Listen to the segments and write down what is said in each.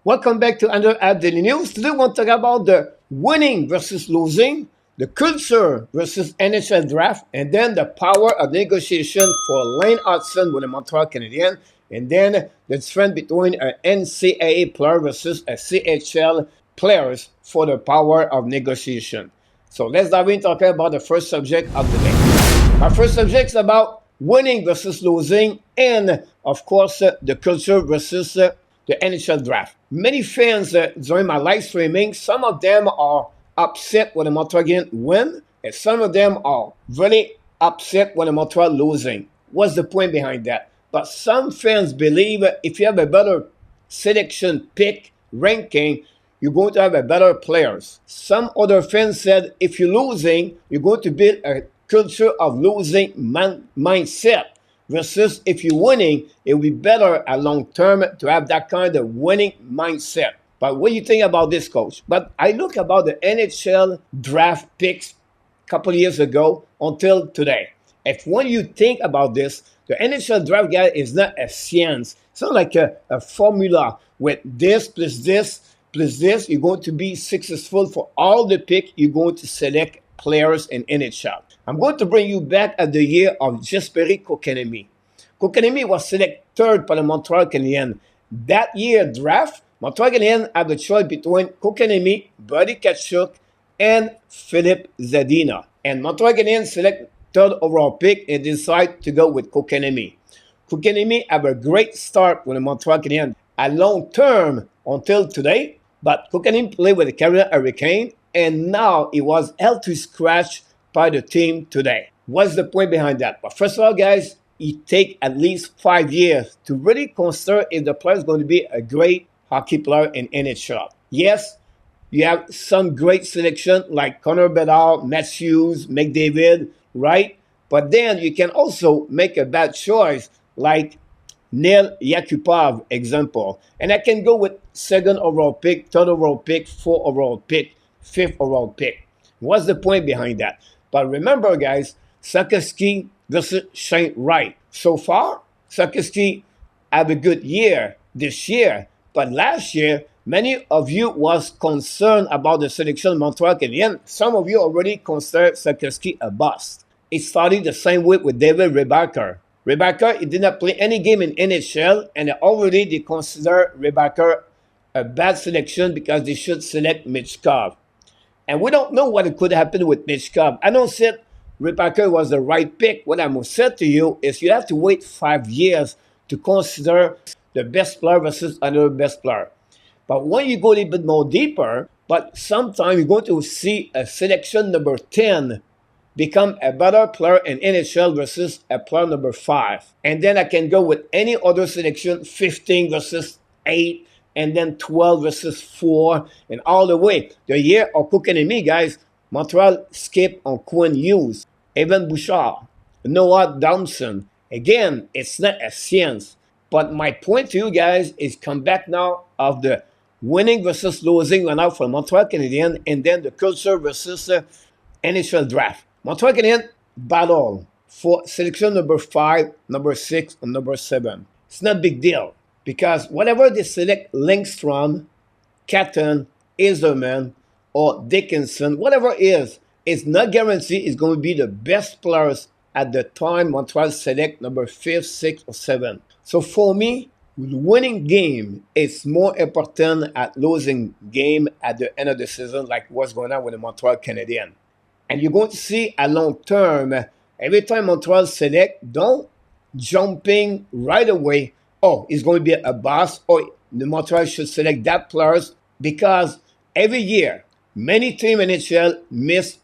Welcome back to another Habs Daily News. Today we want to talk about the winning versus losing, the culture versus NHL draft, and then the power of negotiation for Lane Hutson with the Montreal Canadiens, and then the difference between an NCAA player versus a CHL players for the power of negotiation. So let's dive in talking about the first subject of the day. Our first subject is about winning versus losing, and of course the culture versus the NHL draft. Many fans during my live streaming, some of them are upset when the Montreal Canadiens win, and some of them are really upset when the Montreal losing. What's the point behind that? But some fans believe if you have a better selection pick ranking, you're going to have a better players. Some other fans said if you're losing, you're going to build a culture of losing mindset. Versus if you're winning, it will be better at long term to have that kind of winning mindset. But what do you think about this, coach? But I look about the NHL draft picks a couple of years ago until today. If when you think about this, the NHL draft guy is not a science. It's not like a formula with this plus this plus this. You're going to be successful for all the pick you're going to select players in NHL. I'm going to bring you back at the year of Jesperi Kotkaniemi. Kotkaniemi was selected third by the Montreal Canadiens. That year draft, Montreal Canadiens had the choice between Kotkaniemi, Buddy Tkachuk, and Philippe Zadina. And Montreal Canadiens select third overall pick and decide to go with Kotkaniemi. Kotkaniemi had a great start with the Montreal Canadiens a long term until today, but Kotkaniemi played with the Carolina Hurricanes, and now he was held to scratch by the team today. What's the point behind that? But first of all, guys, it takes at least 5 years to really consider if the player is going to be a great hockey player in NHL. Yes, you have some great selection like Connor Bedard, Matthews, McDavid, right? But then you can also make a bad choice like Neil Yakupov, example. And I can go with second overall pick, third overall pick, fourth overall pick, fifth overall pick. What's the point behind that? But remember, guys, Sakowski versus Shane Wright. So far, Sakowski had a good year this year. But last year, many of you was concerned about the selection of Montreal Canadiens. Some of you already consider Sakowski a bust. It started the same way with David Ribacker. Ribacker, he did not play any game in NHL, and already they consider Ribacker a bad selection because they should select Michkov. And we don't know what could happen with Michkov. I don't say Ribacker was the right pick. What I'm going to say to you is you have to wait 5 years to consider the best player versus another best player. But when you go a little bit more deeper, but sometimes you're going to see a selection number 10 become a better player in NHL versus a player number 5. And then I can go with any other selection, 15 versus 8, and then 12 versus 4, and all the way. The year of Kotkaniemi, guys, Montreal skipped on Quinn Hughes, Evan Bouchard, Noah Dawson. Again, it's not a science. But my point to you guys is come back now of the winning versus losing right now for Montreal Canadiens, and then the culture versus NHL draft. Montreal Canadiens battle for selection number 5, number 6, and number 7. It's not a big deal because whatever they select, Lindstrom, Catton, Iserman, or Dickinson, whatever it is, it's not guaranteed it's going to be the best players at the time Montreal select number 5, 6, or 7. So for me, winning game is more important at losing game at the end of the season, like what's going on with the Montreal Canadiens. And you're going to see a long term, every time Montreal select, don't jumping right away, oh, it's going to be a boss, or the Montreal should select that players, because every year, many teams in NHL miss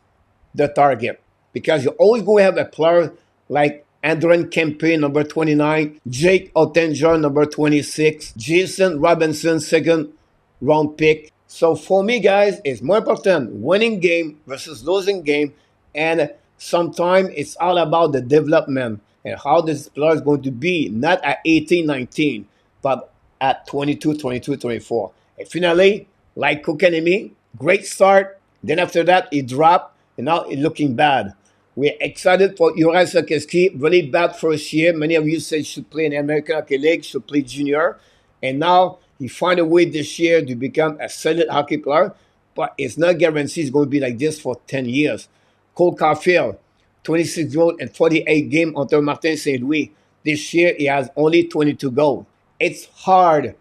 the target. Because you always going to have a player like Andren Kempe, number 29, Jake Ottinger, number 26, Jason Robinson, second round pick. So for me, guys, it's more important winning game versus losing game. And sometimes it's all about the development and how this player is going to be, not at 18, 19, but at 22, 23, 24. And finally, like Kotkaniemi, great start. Then after that, he dropped, and now it's looking bad. We're excited for Juraj Sakowski. Really bad first year. Many of you said he should play in the American Hockey League, should play junior. And now He find a way this year to become a solid hockey player, but it's not guaranteed it's going to be like this for 10 years. Cole Caulfield, 26 goals and 48 games under Martin St. Louis. This year, he has only 22 goals. It's hard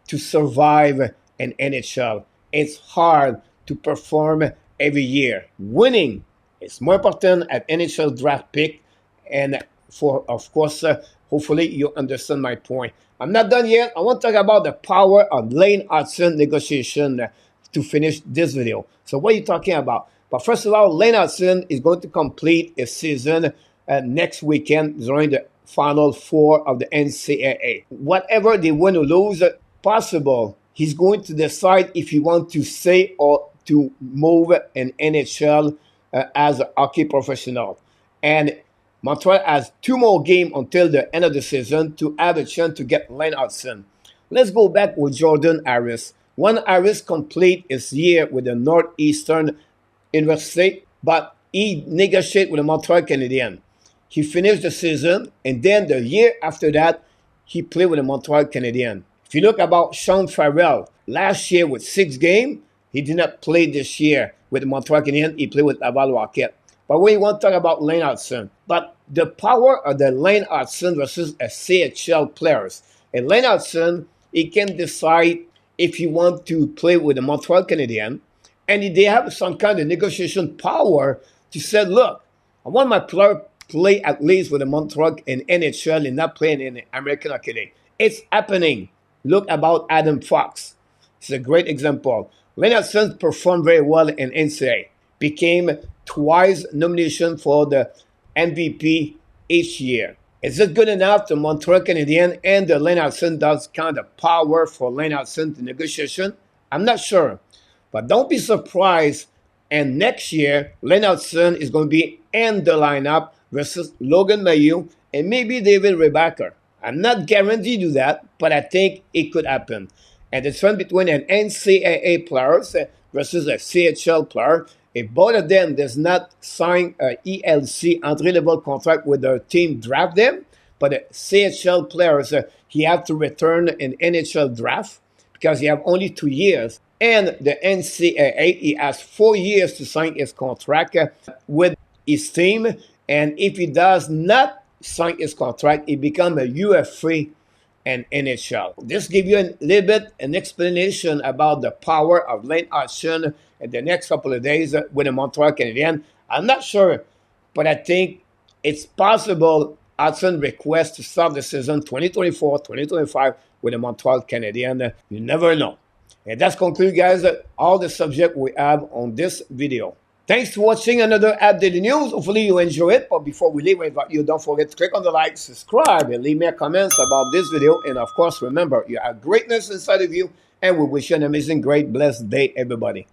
to survive in NHL. It's hard to perform every year. Winning is more important at NHL draft pick. And for, of course, hopefully you understand my point. I'm not done yet. I want to talk about the power of Lane Hutson negotiation to finish this video. So what are you talking about? But first of all, Lane Hutson is going to complete his season next weekend during the Final Four of the NCAA. Whatever they win or lose, possible, he's going to decide if he wants to stay or to move in NHL as a hockey professional. And Montreal has 2 more games until the end of the season to have a chance to get Lane Hutson. Let's go back with Jordan Harris. When Harris complete his year with the Northeastern University, but he negotiated with the Montreal Canadiens. He finished the season, and then the year after that, he played with the Montreal Canadiens. If you look about Sean Farrell, last year with 6 games, he did not play this year with the Montreal Canadiens. He played with Laval Rocket. But when you want to talk about Lane Hutson, but the power of the Lane Hutson versus a CHL players. And Lane Hutson, he can decide if he wants to play with the Montreal Canadiens, and they have some kind of negotiation power to say, look, I want my player play at least with the Montreal in NHL and not playing in the American Hockey League. It's happening. Look about Adam Fox. It's a great example. Lane Hutson performed very well in NCAA. Became twice nomination for the MVP each year. Is it good enough to Montreal Canadiens and the Lane Hutson does kind of power for Lane Hutson to negotiation? I'm not sure. But don't be surprised. And next year, Lane Hutson is going to be in the lineup versus Logan Mailloux and maybe David Rebacker. I'm not guaranteed to do that, but I think it could happen. And the difference between an NCAA player versus a CHL player, if both of them does not sign a ELC entry-level contract with their team draft them, but the CHL players, he have to return an NHL draft because he have only 2 years. And the NCAA, he has 4 years to sign his contract with his team. And if he does not sign his contract, he becomes a UFA and NHL. This gives you a little bit an explanation about the power of Lane Hutson in the next couple of days with the Montreal Canadiens. I'm not sure, but I think it's possible Hutson requests to start the season 2024-2025 with the Montreal Canadiens. You never know. And that's conclude, guys, all the subject we have on this video. Thanks for watching another Habs Daily News. Hopefully you enjoy it. But before we leave, I invite you, don't forget to click on the like, subscribe, and leave me a comment about this video. And of course, remember, you have greatness inside of you. And we wish you an amazing, great, blessed day, everybody.